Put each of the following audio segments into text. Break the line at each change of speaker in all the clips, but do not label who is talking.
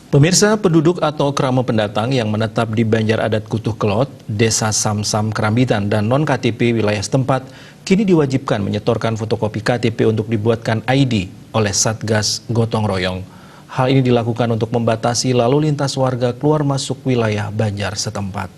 Pemirsa, penduduk atau kerama pendatang yang menetap di Banjar Adat Kutuh Kelot, Desa Samsam Kerambitan, dan non-KTP wilayah setempat kini diwajibkan menyetorkan fotokopi KTP untuk dibuatkan ID oleh Satgas Gotong Royong. Hal ini dilakukan untuk membatasi lalu lintas warga keluar masuk wilayah Banjar setempat.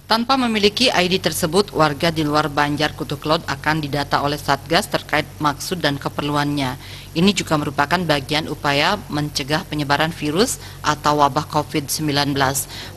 Tanpa memiliki ID tersebut, warga di luar Banjar Kutuh Kelot akan didata oleh Satgas terkait maksud dan keperluannya. Ini juga merupakan bagian upaya mencegah penyebaran virus atau wabah COVID-19.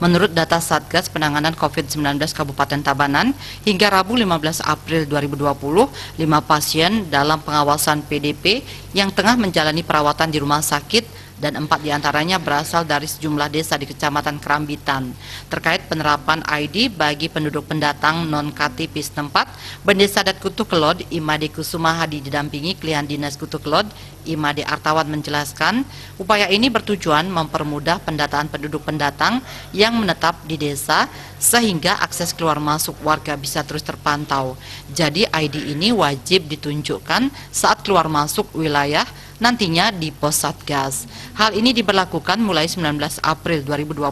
Menurut data Satgas Penanganan COVID-19 Kabupaten Tabanan, hingga Rabu 15 April 2020, 5 pasien dalam pengawasan PDP yang tengah menjalani perawatan di rumah sakit dan 4 diantaranya berasal dari sejumlah desa di Kecamatan Kerambitan. Terkait penerapan ID bagi penduduk pendatang non-KTP setempat, Bendesa Adat Kutuh Kelot, Imade Kusuma Hadi didampingi Klien Dinas Kutuh Kelot, Imade Artawan menjelaskan, upaya ini bertujuan mempermudah pendataan penduduk pendatang yang menetap di desa sehingga akses keluar masuk warga bisa terus terpantau. Jadi ID ini wajib ditunjukkan saat keluar masuk wilayah nantinya di pos Satgas. Hal ini diberlakukan mulai 19 April 2020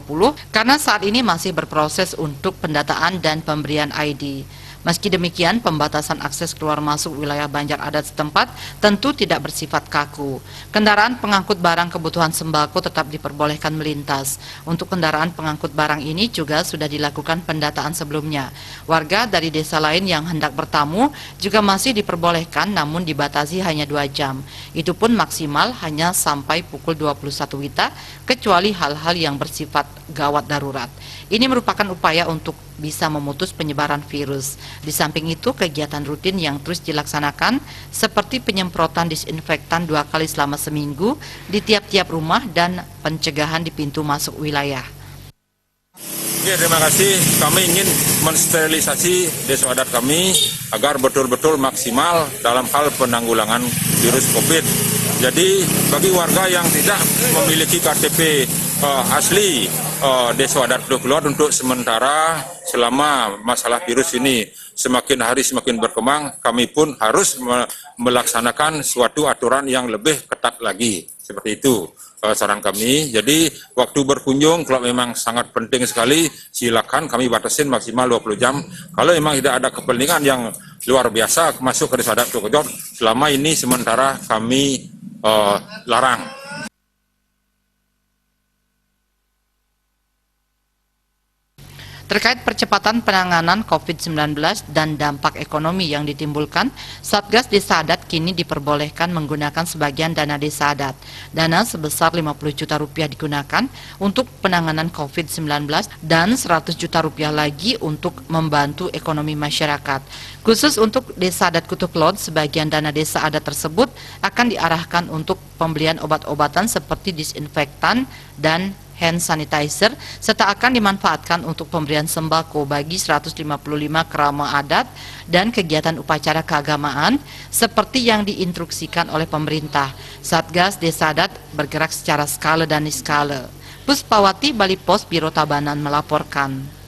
karena saat ini masih berproses untuk pendataan dan pemberian ID. Meski demikian, pembatasan akses keluar masuk wilayah Banjar Adat setempat tentu tidak bersifat kaku. Kendaraan pengangkut barang kebutuhan sembako tetap diperbolehkan melintas. Untuk kendaraan pengangkut barang ini juga sudah dilakukan pendataan sebelumnya. Warga dari desa lain yang hendak bertamu juga masih diperbolehkan namun dibatasi hanya 2 jam. Itu pun maksimal hanya sampai pukul 21 WITA kecuali hal-hal yang bersifat gawat darurat. Ini merupakan upaya untuk bisa memutus penyebaran virus. Di samping itu, kegiatan rutin yang terus dilaksanakan seperti penyemprotan disinfektan 2 kali selama seminggu di tiap-tiap rumah dan pencegahan di pintu masuk wilayah.
Ya, terima kasih. Kami ingin mensterilisasi desa adat kami agar betul-betul maksimal dalam hal penanggulangan virus COVID. Jadi bagi warga yang tidak memiliki KTP asli Desa Adat Kutuh Kelot untuk sementara selama masalah virus ini semakin hari semakin berkembang, kami pun harus melaksanakan suatu aturan yang lebih ketat lagi. Seperti itu saran kami. Jadi waktu berkunjung kalau memang sangat penting sekali, silakan kami batasin maksimal 20 jam. Kalau memang tidak ada kepentingan yang luar biasa masuk ke Desa Adat Kutuh Kelot, selama ini sementara kami larang.
Terkait percepatan penanganan COVID-19 dan dampak ekonomi yang ditimbulkan, Satgas Desa Adat kini diperbolehkan menggunakan sebagian dana desa adat. Dana sebesar 50 juta rupiah digunakan untuk penanganan COVID-19 dan 100 juta rupiah lagi untuk membantu ekonomi masyarakat. Khusus untuk Desa Adat Kutuh Kelot, sebagian dana desa adat tersebut akan diarahkan untuk pembelian obat-obatan seperti disinfektan dan hand sanitizer, serta akan dimanfaatkan untuk pemberian sembako bagi 155 kerama adat dan kegiatan upacara keagamaan seperti yang diinstruksikan oleh pemerintah. Satgas Desa Adat bergerak secara skala dan niskala. Puspawati, Bali Pos, Biro Tabanan melaporkan.